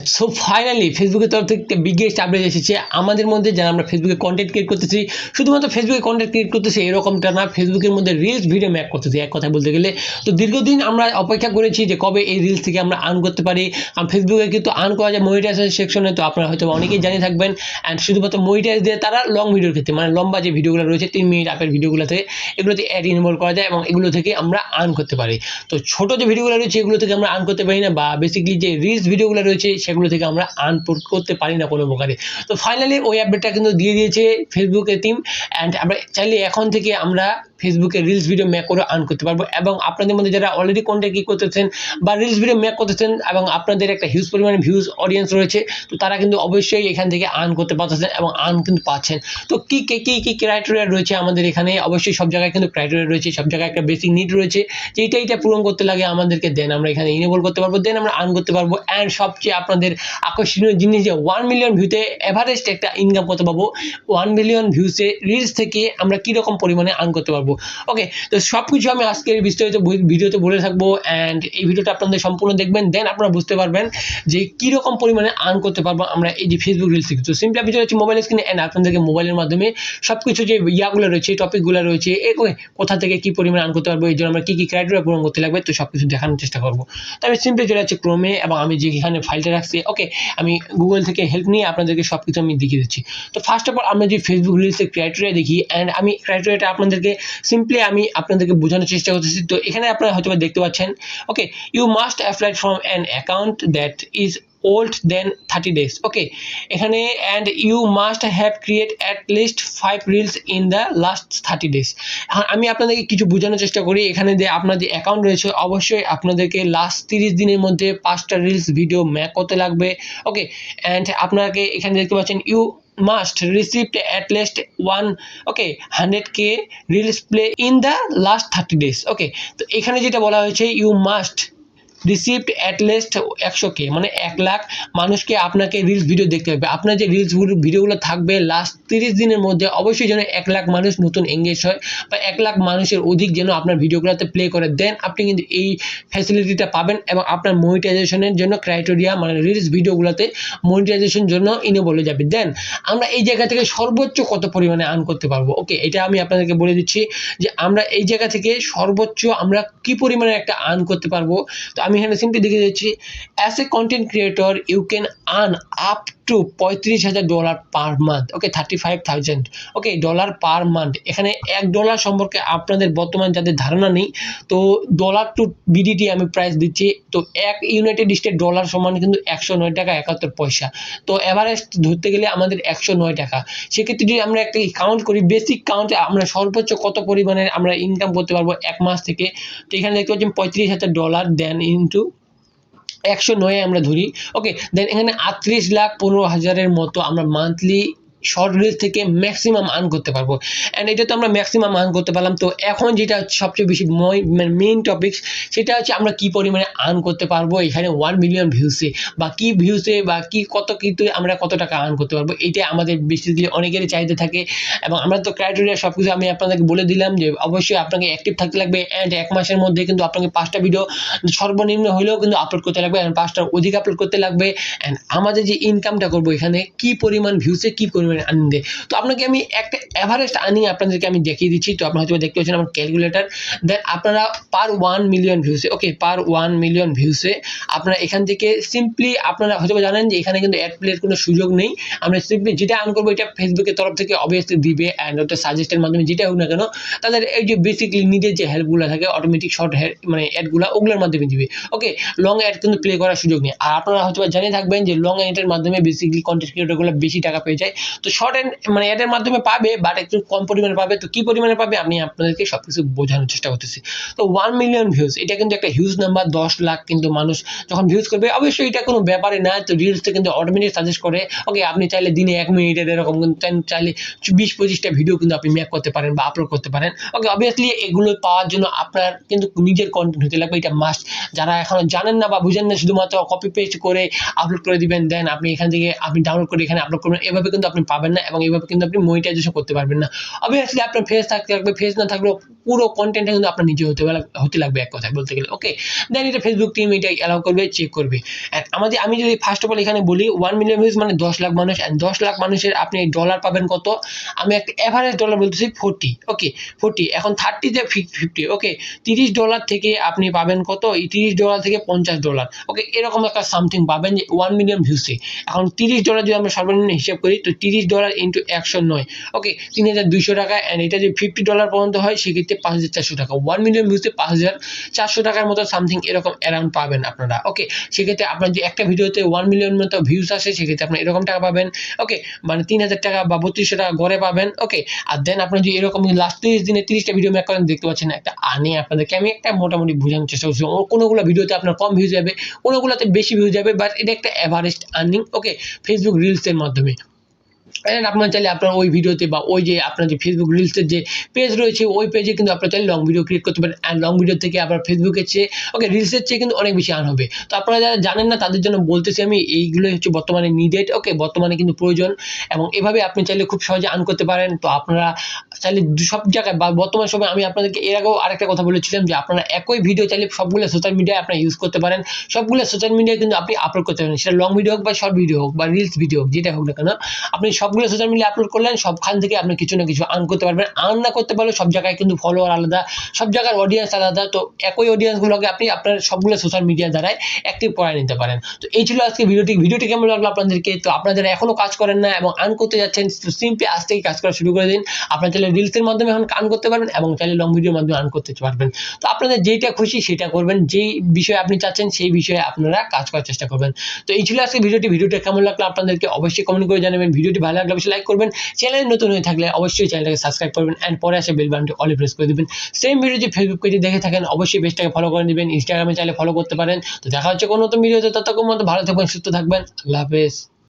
So finally ফেসবুকের তরফ থেকে বিগেস্ট আপডেট এসেছে আমাদের মধ্যে, যারা আমরা ফেসবুকে কন্টেন্ট ক্রিয়েট করতেছি। শুধুমাত্র ফেসবুকে কন্টেন্ট ক্রিয়েট করতেছি এরকমটা না, ফেসবুকের মধ্যে রিলস ভিডিও মেক করতেছি এক কথা বলতে গেলে। তো দীর্ঘদিন আমরা অপেক্ষা করেছি যে কবে এই রিলস থেকে আমরা আর্ন করতে পারি। ফেসবুকে কিন্তু আর্ন করা যায় মনিটাইজেশন সেকশনে, তো আপনারা হয়তো অনেকেই জানিয়ে থাকবেন। অ্যান্ড শুধুমাত্র মনিটাইজ দিয়ে তারা লং ভিডিওর ক্ষেত্রে, মানে লম্বা যে ভিডিওগুলো রয়েছে 3 মিনিট আপের ভিডিওগুলোতে, এগুলোতে অ্যাড ইনভলভ করা যায় এবং এগুলো থেকে আমরা আর্ন করতে পারি। তো ছোট যে ভিডিওগুলো রয়েছে এগুলো থেকে আমরা আর্ন করতে পারি না, বা বেসিক্যালি যে রিলস ভিডিওগুলো রয়েছে সেগুলো থেকে আমরা আর্ন করতে পারি না কোনো প্রকারে। তো ফাইনালি ওই আপডেটটা কিন্তু দিয়ে দিয়েছে ফেসবুকের টিম। অ্যান্ড আমরা চাইলে এখন থেকে আমরা ফেসবুকে রিলস ভিডিও মেক করে আর্ন করতে পারবো। এবং আপনাদের মধ্যে যারা অলরেডি কন্টেন্ট ক্রিয়েট করতেছেন বা রিলস ভিডিও মেক করতেছেন এবং আপনাদের একটা হিউজ পরিমাণে ভিউজ অডিয়েন্স রয়েছে, তো তারা কিন্তু অবশ্যই এখান থেকে আর্ন করতে পারতেছেন এবং আর্ন কিন্তু পাচ্ছেন। তো কি ক্রাইটেরিয়া রয়েছে আমাদের এখানে? অবশ্যই সব জায়গায় কিন্তু ক্রাইটেরিয়া রয়েছে, সব জায়গায় একটা বেসিক নিড রয়েছে যে এইটা পূরণ করতে লাগে আমাদেরকে, দেন আমরা এখানে ইনেবল করতে পারবো, দেন আমরা আর্ন করতে পারবো। অ্যান্ড সবচেয়ে আপনাদের আকর্ষণীয় জিনিস যে 1 মিলিয়ন ভিউতে এভারেস্ট একটা ইনকাম করতে পারবো। 1 মিলিয়ন ভিউসে রিলস থেকে আমরা কীরকম পরিমাণে আর্ন করতে পারবো। ওকে, তো সব কিছু আমি আজকের বিস্তারিত ভিডিওতে বলে থাকবো। অ্যান্ড এই ভিডিওটা আপনাদের সম্পূর্ণ দেখবেন, দেন আপনারা বুঝতে পারবেন যে কীরকম পরিমাণে আর্ন করতে পারবো আমরা এই যে ফেসবুক রিলস থেকে। তো সিম্পলি ভিডিও হচ্ছে মোবাইল স্ক্রিনে, অ্যান্ড আপনাদেরকে মোবাইলের মাধ্যমে সব কিছু যে ইয়াগুলো রয়েছে, টপিকগুলো রয়েছে, কোথা থেকে কী পরিমাণে আর্ন করতে পারবো, এই জন্য আমরা কী ক্রাইটেরিয়া পূরণ করতে লাগবে, তো সব কিছু দেখানোর চেষ্টা করবো। তো আমি সিম্পলি চলে যাচ্ছি ক্রোমে, এবং আমি যেখানে ফাইলটা রাখছি, ওকে, আমি গুগল থেকে হেল্প নিয়ে আপনাদেরকে সব কিছু আমি দেখিয়ে দিচ্ছি। তো ফার্স্ট অফ অল আমরা যে ফেসবুক রিলসের ক্রাইটেরিয়া দেখি, অ্যান্ড আমি ক্রাইটেরিয়াটা আপনাদেরকে সিম্পলি আমি আপনাদেরকে বোঝানোর চেষ্টা করতেছি। তো এখানে আপনারা হয়তো দেখতে পাচ্ছেন, okay, you must apply from an account that is old than 30 days, okay, এখানে and you must have create at least 5 reels in the last 30 days। আমি আপনাদেরকে কিছু বোঝানোর চেষ্টা করি। এখানে যে আপনার যে অ্যাকাউন্ট রয়েছে অবশ্যই আপনাদেরকে লাস্ট 30 দিনের মধ্যে 5টা রিলস ভিডিও মেক করতে লাগবে, ওকে। অ্যান্ড আপনাকে এখানে দেখতে পাচ্ছেন you must received at least 100k reels play in the last 30 days, okay। তো এখানে যেটা বলা হয়েছে you must received at least 100k, মানে 1 লাখ মানুষকে আপনাকে রিলস ভিডিও দেখতে হবে। আপনার যে রিলস ভিডিওগুলো থাকবে লাস্ট 30 দিনের মধ্যে অবশ্যই যেন 1 লাখ মানুষ নতুন এঙ্গেজ হয়, বা 1 লাখ মানুষের অধিক যেন আপনার ভিডিওগুলোতে প্লে করে, দেন আপনি কিন্তু এই ফ্যাসিলিটিটা পাবেন। এবং আপনার মনিটাইজেশনের জন্য ক্রাইটেরিয়া, মানে রিলস ভিডিওগুলোতে মনিটাইজেশন জন্য ইনেবল হয়ে যাবে। দেন আমরা এই জায়গা থেকে সর্বোচ্চ কত পরিমাণে আর্ন করতে পারবো, ওকে, এটা আমি আপনাদেরকে বলে দিচ্ছি যে আমরা এই জায়গা থেকে সর্বোচ্চ আমরা কি পরিমাণে একটা আর্ন করতে পারবো। তো আমি এখানে সিম্পলি দেখে দিচ্ছি, as a content creator you can earn up to $35,000 per month, okay, 35,000, okay, dollar per month. এখানে $1 সম্পর্কে আপনাদের বর্তমান যাদের ধারণা নেই, তো ডলার টু বিডিটি আমি প্রাইস দিচ্ছি। তো 1 ইউনাইটেড স্টেট ডলার সমান কিন্তু 109 টাকা 71 পয়সা। তো এভারেস্ট ধরতে গেলে আমাদের 109 টাকা। সেক্ষেত্রে যদি আমরা একটা কাউন্ট করি, বেসিক কাউন্টে আমরা সর্বোচ্চ কত পরিমাণে আমরা ইনকাম করতে পারবো 1 মাস থেকে, তো এখানে দেখতে পাচ্ছেন $35,000 দেন ইন্টু 109 আমরা ধরি, ওকে। দেন এখানে 38,15,000 মতো আমরা মান্থলি শর্ট রিলস থেকে ম্যাক্সিমাম আর্ন করতে পারবো। অ্যান্ড এটা তো আমরা ম্যাক্সিমাম আর্ন করতে পারলাম। তো এখন যেটা সবচেয়ে বেশি মেইন টপিক, সেটা হচ্ছে আমরা কি পরিমাণে আর্ন করতে পারবো এখানে 1 মিলিয়ন ভিউসে, বা কি ভিউসে, বা কি কিন্তু আমরা কত টাকা আর্ন করতে পারবো। এইটা আমাদের বেসিক্যালি অনেকেরই চাহিদা থাকে। এবং আমরা তো ক্রাইটেরিয়া সব কিছু আমি আপনাদেরকে বলে দিলাম যে অবশ্যই আপনাকে অ্যাক্টিভ থাকতে লাগবে। অ্যান্ড 1 মাসের মধ্যে কিন্তু আপনাকে 5টা ভিডিও সর্বনিম্ন হলেও কিন্তু আপলোড করতে লাগবে, অ্যান্ড 5টার অধিক আপলোড করতে লাগবে। অ্যান্ড আমাদের যে ইনকামটা করবো এখানে কি পরিমাণ ভিউসে কি পরিমাণ আর্নিং দেয়, তো আপনাকে আমি একটা এভারেস্ট আর্নিং আপনাদেরকে আমি দেখিয়ে দিচ্ছি। তো আপনারা হয়তো দেখতে পাচ্ছেন আমার ক্যালকুলেটর। দেন আপনারা পার 1 মিলিয়ন ভিউসে, ওকে, পার 1 মিলিয়ন ভিউসে আপনারা এখান থেকে সিম্পলি, আপনারা হয়তো জানেন যে এখানে কিন্তু অ্যাড প্লের কোনো সুযোগ নেই। আমরা সিম্পলি যেটা আর্ন করবো এটা ফেসবুকের তরফ থেকে অবভিয়াসলি দিবে, অ্যান্ড ওটা সাজেস্টের মাধ্যমে যেটা হোক না কেন তাদের এই যে বেসিক্যালি নিজের যে হেল্পগুলো থাকে অটোমেটিক শর্ট মানে অ্যাডগুলো ওগুলোর মাধ্যমে দিবে, ওকে। লং অ্যাড কিন্তু প্লে করার সুযোগ নেই। আর আপনারা হয়তো জানিয়ে থাকবেন যে লং অ্যাডের মাধ্যমে বেসিক্যালি কন্টেন্ট ক্রিয়েটরগুলো বেশি টাকা পেয়ে যায়। তো শর্ট অ্যান্ড মানে অ্যাডের মাধ্যমে পাবে, বাট একটু কম পরিমাণে পাবে। তো কি পরিমাণে পাবে আমি আপনাদেরকে সবকিছু বোঝানোর চেষ্টা করতেছি। তো 1 মিলিয়ন ভিউজ এটা কিন্তু একটা হিউজ নাম্বার। 10 লাখ কিন্তু মানুষ যখন ভিউজ করবে, অবশ্যই এটা কোনো ব্যাপারে না। তো রিলসটা কিন্তু অটোমেটিক সাজেস্ট করে, ওকে, আপনি চাইলে দিনে 1 মিনিটের এরকম কিন্তু চাইলে 20-25টা ভিডিও কিন্তু আপনি মেক করতে পারেন বা আপলোড করতে পারেন, ওকে। অবভিয়াসলি এগুলো পাওয়ার জন্য আপনার কিন্তু নিজের কন্টেন্ট হতে লাগবে, এটা মাস্ট। যারা এখনো জানেন না বা বুঝেন না, শুধুমাত্র কপি পেস্ট করে আপলোড করে দিবেন, দেন আপনি এখান থেকে আপনি ডাউনলোড করে এখানে আপলোড করবেন, এভাবে কিন্তু আপনি পাবেন না এবং এইভাবে কিন্তু আপনি মনিটাইজেশন করতে পারবেন না। অবভিয়াসলি আপনার ফেস থাকতে লাগবে, ফেস না থাকলেও পুরো কন্টেন্টটা কিন্তু আপনার নিজে হতে লাগবে এক কথায় বলতে গেলে। ওকে, দেন এটা ফেসবুক টিম এটা অ্যালাউ করবে, চেক করবে। আমি যদি ফার্স্ট অফ অল এখানে বলি 1 মিলিয়ন ভিউজ মানে 10 লাখ মানুষ, অ্যান্ড 10 লাখ মানুষের আপনি ডলার পাবেন কত, আমি একটা এভারেজ ডলার বলতেছি 40। ওকে, 40 এখন 30 তে 50। ওকে, $30 থেকে আপনি পাবেন কত, এই $30 থেকে $50। ওকে, এরকম একটা সামথিং পাবেন যে 1 মিলিয়ন ভিউসে। এখন $30 যদি আমরা সর্বনিম্ন হিসাব করি তো $30 ইন্টু 109, ওকে 3200 টাকা। অ্যান্ড এটা যদি $50 পর্যন্ত হয় সেক্ষেত্রে 5400 টাকা। 1 মিলিয়ন ভিউসে 5400 টাকার মতো সামথিং এরকম অ্যারাউন্ড পাবেন আপনারা। ওকে, সেক্ষেত্রে আপনার যে একটা ভিডিওতে 1 মিলিয়ন মতো ভিউজ আসে সেক্ষেত্রে আপনি এরকম টাকা পাবেন। ওকে, মানে 3000 টাকা বা 3200 টাকা গড়ে পাবেন। ওকে, আর দেন আপনি যদি এরকম লাস্ট 30 দিনে 30টা ভিডিও মেক করেন, দেখতে পাচ্ছেন একটা আর্নিং আপনাদেরকে আমি একটা মোটামুটি বোঝানোর চেষ্টা করছি। কোনোগুলো ভিডিওতে আপনার কম ভিউজ যাবে, কোনোগুলোতে বেশি ভিউজ যাবে, বাট এটা একটা এভারেজ আর্নিং। ওকে, ফেসবুক রিলসের মাধ্যমে। এন্ড আপনার চাইলে আপনার ওই ভিডিওতে বা ওই যে আপনার যে ফেসবুক রিলসের যে পেজ রয়েছে ওই পেজে কিন্তু আপনার চাইলে লং ভিডিও ক্রিয়েট করতে পারেন। অ্যান্ড লং ভিডিও থেকে আপনার ফেসবুকের চেয়ে ওকে রিলসের চেয়ে কিন্তু অনেক বেশি আর্ন হবে। তো আপনারা যারা জানেন না তাদের জন্য বলতেছি আমি, এইগুলোই হচ্ছে বর্তমানে নিডেড। ওকে, বর্তমানে কিন্তু প্রয়োজন এবং এভাবে আপনি চাইলে খুব সহজে আর্ন করতে পারেন। তো আপনারা চাইলে সব জায়গায় বা বর্তমান সময় আমি আপনাদেরকে এর আগেও আরেকটা কথা বলেছিলাম যে আপনারা একই ভিডিও চাইলে সবগুলো সোশ্যাল মিডিয়ায় আপনারা ইউজ করতে পারেন। সবগুলো সোশ্যাল মিডিয়ায় কিন্তু আপনি আপলোড করতে পারেন, সেটা লং ভিডিও হোক বা শর্ট ভিডিও হোক বা রিলস ভিডিও হোক, যেটা হোক না কেন আপনি সবগুলো সোশ্যাল মিডিয়া আপলোড করলেন, সবখান থেকে আপনি কিছু না কিছু আর্ন করতে পারবেন। আর্ন না করতে পারলে সব জায়গায় কিন্তু ফলোয়ার আলাদা, সব জায়গার অডিয়েন্স আলাদা। তো একই অডিয়েন্সগুলোকে আপনি আপনার সবগুলো সোশ্যাল মিডিয়া দ্বারাই অ্যাক্টিভ করায় নিতে পারেন। তো এই ছিল আজকে ভিডিওটি কেমন লাগলো আপনাদেরকে? তো আপনারা যারা এখনো কাজ করেন না এবং আর্ন করতে যাচ্ছেন, তো সিম্পলি আজ থেকে কাজ করা শুরু করে দিন। আপনারা চাইলে রিলসের মাধ্যমে এখন আর্ন করতে পারবেন এবং চাইলে লং ভিডিওর মাধ্যমে আর্ন করতে পারবেন। তো আপনাদের যেটা খুশি সেটা করবেন, যেই বিষয়ে আপনি চাচ্ছেন সেই বিষয়ে আপনারা কাজ করার চেষ্টা করবেন। তো এই ছিল আজকে ভিডিওটা কেমন লাগলো আপনাদেরকে অবশ্যই কমেন্ট করে জানাবেন। ভিডিওটি ভালো লাগলে অবশ্যই লাইক করবেন, চ্যানেল নতুন হয়ে থাকলে অবশ্যই চ্যানেলটাকে সাবস্ক্রাইব করবেন অ্যান্ড পরে আসে বেল বাটনটি অলে প্রেস করে দিবেন। সেম ভিডিও যে ফেসবুক পেজে দেখে থাকেন অবশ্যই পেজটাকে ফলো করে দিবেন, ইনস্টাগ্রামে চাইলে ফলো করতে পারেন। তো দেখা হচ্ছে কোনো নতুন ভিডিওতে, ততক্ষণ মতো ভালো থাকবেন, সুস্থ থাকবেন। আল্লাহ হাফেজ।